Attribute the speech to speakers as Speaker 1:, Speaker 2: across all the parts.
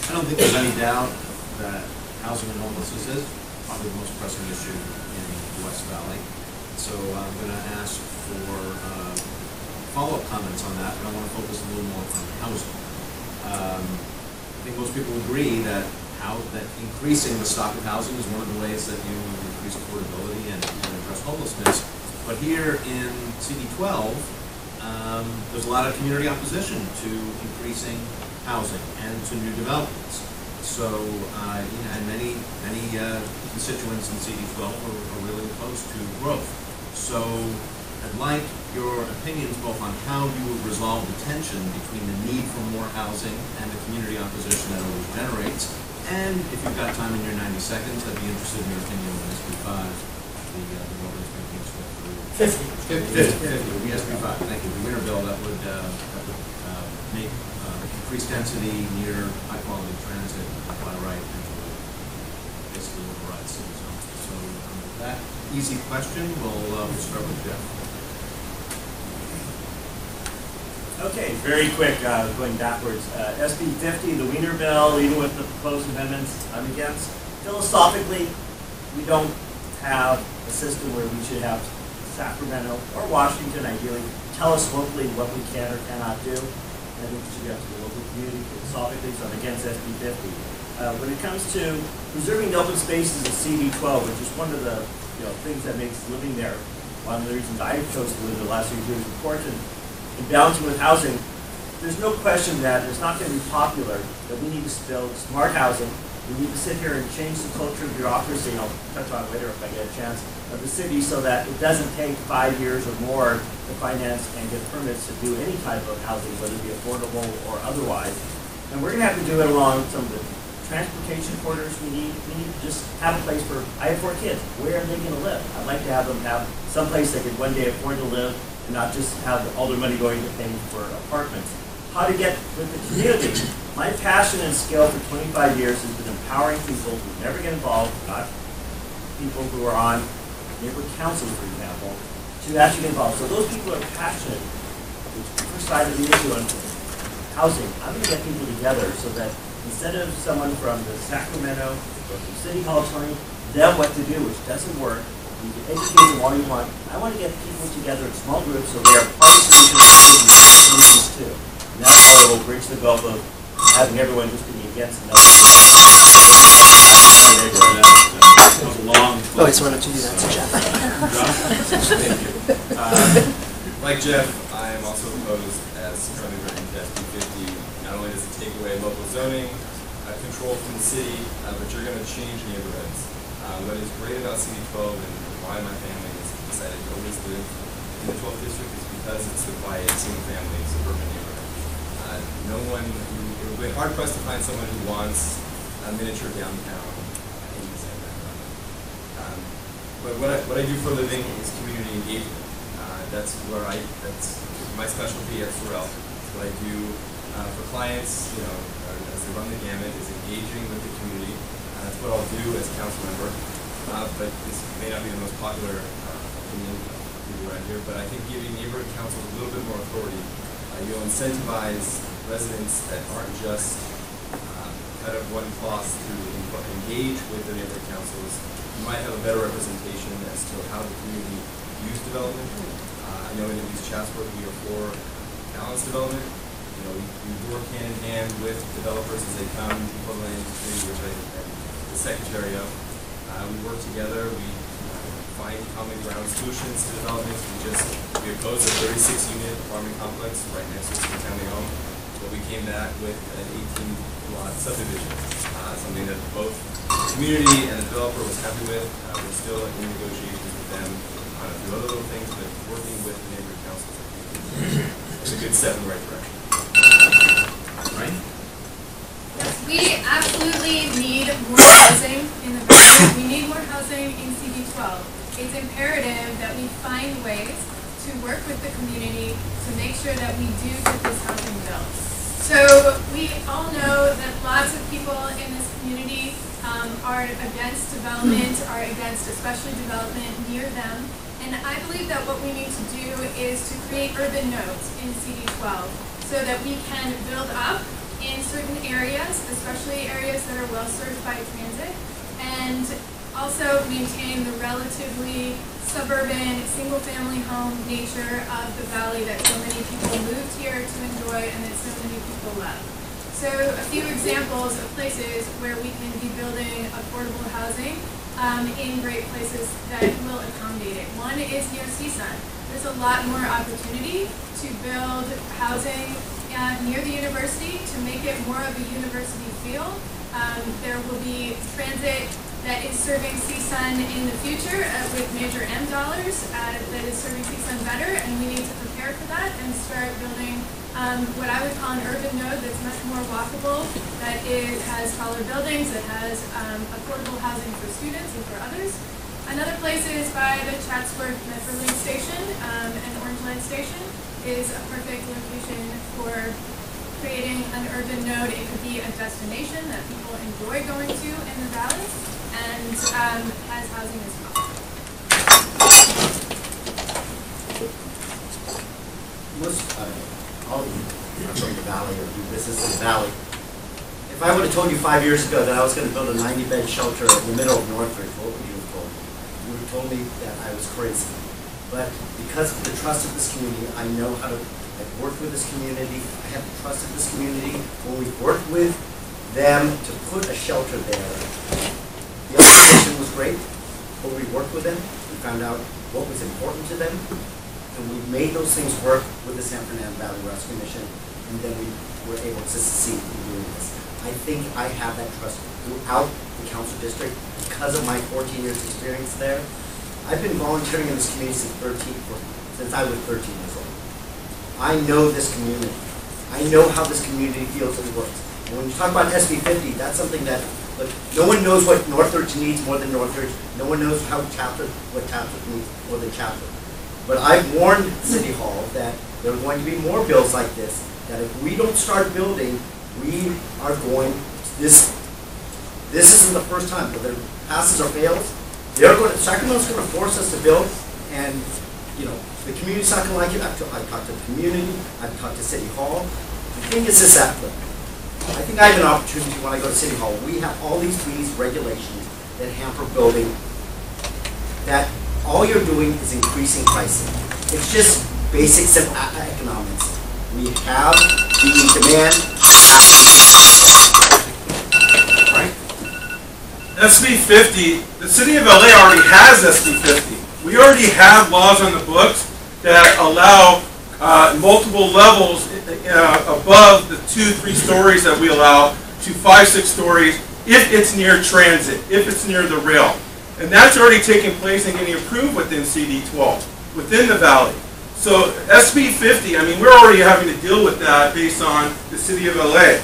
Speaker 1: I don't think there's any doubt that housing and homelessness is probably the most pressing issue in the West Valley. So I'm going to ask for follow-up comments on that, but I want to focus a little more on housing. I think most people agree that increasing the stock of housing is one of the ways that you increase affordability and address homelessness. But here in CD12, there's a lot of community opposition to increasing housing and to new developments. So, and many constituents in CD12 are really opposed to growth. So, I'd like your opinions both on how you would resolve the tension between the need for more housing and the community opposition that always generates. And if you've got time in your 90 seconds, I'd be interested in your opinion on SB5, the bill that's being swept through. 50. The SB5, thank you. The winter bill that would make increased density near high-quality transit by right and basically override city zones. So with that easy question, we'll start with Jeff.
Speaker 2: Okay, very quick, going backwards. SB 50, the Wiener Bill, even with the proposed amendments I'm against. Philosophically, we don't have a system where we should have Sacramento or Washington, ideally, tell us locally what we can or cannot do. I think we should be up to the local community philosophically, so I'm against SB 50. When it comes to preserving open spaces in CD12, which is one of the things that makes living there, one of the reasons I chose to live there the last few years, important. In balancing with housing, there's no question that it's not going to be popular, that we need to build smart housing. We need to sit here and change the culture of bureaucracy, and I'll touch on it later if I get a chance, of the city so that it doesn't take 5 years or more to finance and get permits to do any type of housing, whether it be affordable or otherwise. And we're going to have to do it along some of the transportation corridors we need. We need to just have a place for, I have 4 kids, where are they going to live? I'd like to have them have some place they could one day afford to live, and not just have all their money going to paying for apartments. How to get with the community. My passion and skill for 25 years has been empowering people who never get involved, not people who are on neighborhood councils, for example, to actually get involved. So those people are passionate, which is the first side of the issue on housing. I'm going to get people together so that instead of someone from the Sacramento or from City Hall telling them what to do, which doesn't work, you can educate them all you want. I want to get people together in small groups so they are part of solutions too. And that's how it will bridge the gulf of having everyone just being against another.
Speaker 3: Oh, so why don't you do that to Jeff?
Speaker 4: Thank you. Like Jeff, I am also opposed, as currently written, to SB 50. Not only does it take away local zoning control from the city, but you're going to change neighborhoods. What is great about CD12 and why my family has decided to always live in the 12th district is because it's the quiet, single-family, suburban neighborhood. It would be hard-pressed to find someone who wants a miniature downtown in the same background. But what I do for a living is community engagement. That's my specialty at Sorrel. What I do for clients, as they run the gamut, is engaging with the community. That's what I'll do as a council member. But this may not be the most popular opinion of people around here, but I think giving neighborhood councils a little bit more authority, you'll incentivize residents that aren't just cut of one cloth to engage with the neighborhood councils. You might have a better representation as to how the community views development. I know in East Chatsworth we are for balanced development. We work hand in hand with developers as they come before the land industry, which I'm the secretary of. We work together. We find common ground solutions to developments. We oppose a 36-unit apartment complex right next to a single-family home, but we came back with an 18-lot subdivision, something that both the community and the developer was happy with. We're still in negotiations with them on a few other little things, but working with the neighborhood councils, I think, is a good step in the right direction.
Speaker 1: Right?
Speaker 5: Yes, we absolutely need more housing in the valley. We need more housing in CD12. It's imperative that we find ways to work with the community to make sure that we do get this housing built. So we all know that lots of people in this community are against development, are against especially development near them. And I believe that what we need to do is to create urban nodes in CD12 so that we can build up in certain areas, especially are well served by transit, and also maintain the relatively suburban, single-family home nature of the valley that so many people moved here to enjoy and that so many people love. So a few examples of places where we can be building affordable housing in great places that will accommodate it. One is near CSUN. There's a lot more opportunity to build housing near the university to make it more of a university feel. There will be transit that is serving CSUN in the future with major M dollars that is serving CSUN better, and we need to prepare for that and start building what I would call an urban node that's much more walkable, that has taller buildings, that has affordable housing for students and for others. Another place is by the Chatsworth Metrolink station, and Orange Line station is a perfect location for creating an urban node. It could be a destination that people enjoy going to in the valley, and has housing as well.
Speaker 3: All of you are from the valley or do business in the valley. If I would have told you 5 years ago that I was going to build a 90-bed shelter in the middle of Northridge, what would you have told me? You would have told me that I was crazy. But because of the trust of this community, I know how to. I've worked with this community. I have the trust of this community. When we've worked with them to put a shelter there, the organization was great, but we worked with them. We found out what was important to them. And we made those things work with the San Fernando Valley Rescue Mission, and then we were able to succeed in doing this. I think I have that trust throughout the council district because of my 14 years experience there. I've been volunteering in this community since I was 13 years old. I know this community. I know how this community feels and works. And when you talk about SB 50, that's something that, look, no one knows what Northridge needs more than Northridge. No one knows what Chatsworth needs more than Chatsworth. But I've warned City Hall that there are going to be more bills like this, that if we don't start building, we are going, this isn't the first time, whether it passes or fails, Sacramento's going to force us to build, and the community's not going to like it. I've talked to the community, I've talked to City Hall. The thing is this, I think I have an opportunity when I go to City Hall. We have all these regulations that hamper building, that all you're doing is increasing pricing. It's just basic simple economics. We have the demand.
Speaker 6: Right. SB 50, the city of LA already has SB 50. We already have laws on the books that allow multiple levels above the 2-3 stories that we allow to 5-6 stories if it's near transit, if it's near the rail. And that's already taking place and getting approved within CD 12, within the valley. So SB 50, I mean, we're already having to deal with that based on the city of LA.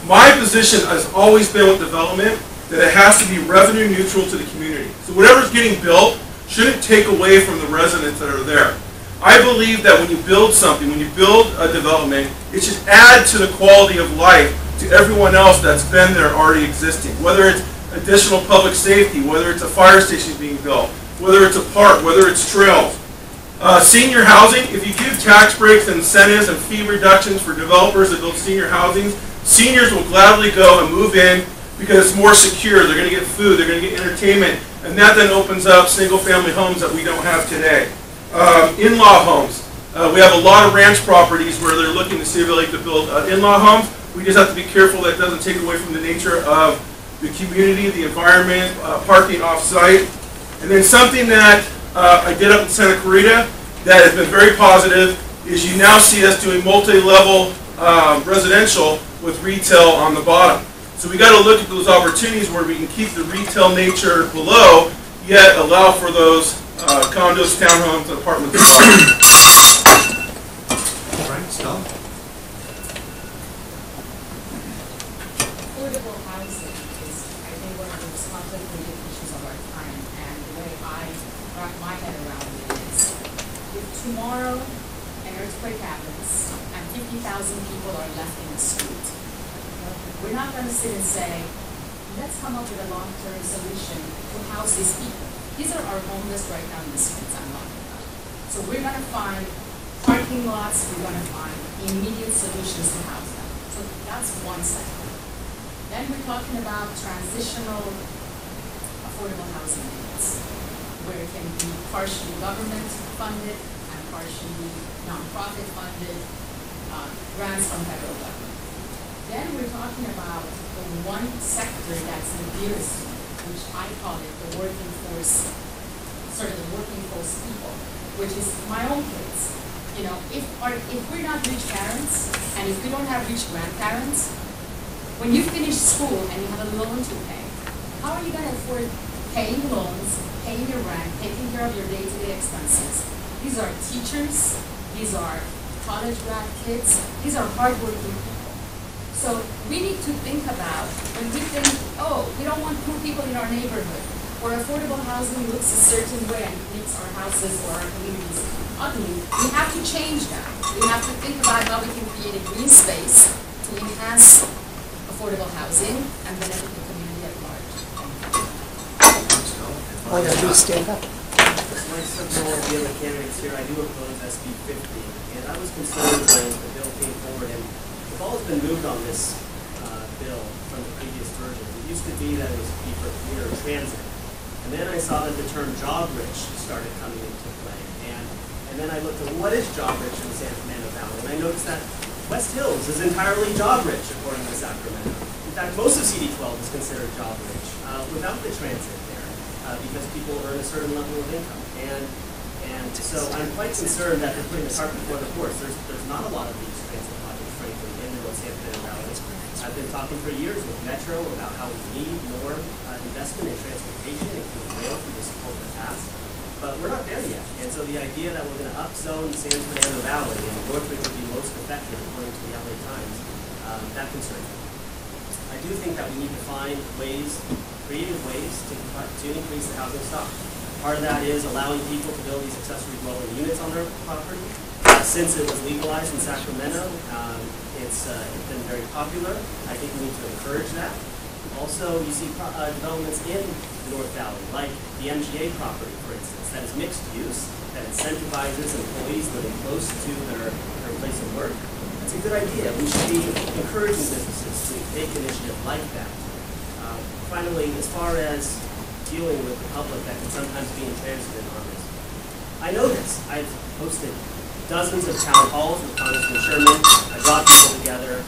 Speaker 6: My position has always been with development that it has to be revenue neutral to the community. So whatever's getting built shouldn't take away from the residents that are there. I believe that when you build something, when you build a development, it should add to the quality of life to everyone else that's been there already existing, whether it's additional public safety, whether it's a fire station being built, whether it's a park, whether it's trails. Senior housing, if you give tax breaks and incentives and fee reductions for developers that build senior housing, seniors will gladly go and move in because it's more secure. They're going to get food, they're going to get entertainment, and that then opens up single-family homes that we don't have today. In-law homes. We have a lot of ranch properties where they're looking to see if they like to build in-law homes. We just have to be careful that it doesn't take away from the nature of the community, the environment, parking off-site. And then something that I did up in Santa Clarita that has been very positive is you now see us doing multi-level residential with retail on the bottom. So we got to look at those opportunities where we can keep the retail nature below, yet allow for those condos, townhomes, and apartments.
Speaker 1: Frank, Stella?
Speaker 7: Affordable housing is, I think, one of the most complicated issues of our time, and the way I wrap my head around it is, if tomorrow an earthquake happens and 50,000 people are left in the street, we're not going to sit and say, let's come up with a long-term solution to house these people. These are our homeless right now in the streets I'm talking about. So we're going to find parking lots, we're going to find immediate solutions to house them. So that's one sector. Then Then we're talking about transitional affordable housing units, where it can be partially government funded and partially nonprofit funded, grants from federal government. Then we're talking about the one sector that's the dearest to me, which I call it the working force, sort of the working force people, which is my own kids. You know, if we're not rich parents, and if we don't have rich grandparents, when you finish school and you have a loan to pay, how are you going to afford paying loans, paying your rent, taking care of your day-to-day expenses? These are teachers, these are college grad kids, these are hardworking people. So we need to think about, when we think, oh, we don't want poor people in our neighborhood, or affordable housing looks a certain way and makes our houses or our communities ugly, we have to change that. We have to think about how we can create a green space to enhance affordable housing and benefit the community at large.
Speaker 8: All you gotta do is stand up.
Speaker 9: Myself and all the other candidates here, I do oppose SB 50, and I was concerned when the bill came forward, and the ball has been moved on this bill from the previous version. It used to be that it was to be for commuter transit, and then I saw that the term job rich started coming into play, and then I looked at what is job rich in the San Fernando Valley, and I noticed that West Hills is entirely job rich according to Sacramento. In fact, most of CD12 is considered job rich without the transit there, because people earn a certain level of income. And so I'm quite concerned that they're putting the cart before the horse. There's not a lot of these transit projects, frankly, in the North San Fernando Valley. I've been talking for years with Metro about how we need more investment in transportation, including rail through this overpass. But we're not there yet. And so the idea that we're going to upzone San Fernando Valley and Northridge would be most effective, according to the LA Times, that concerns me. I do think that we need to find ways, creative ways to increase the housing stock. Part of that is allowing people to build these accessory dwelling units on their property. Since it was legalized in Sacramento, it's been very popular. I think we need to encourage that. Also, you see developments in the North Valley, like the MGA property, for instance, that is mixed use, that incentivizes employees living close to their place of work. That's a good idea. We should be encouraging businesses to take initiative like that. Finally, as far as dealing with the public that can sometimes be intransigent on this, I know this. I've hosted dozens of town halls with Congressman Sherman. I brought people together.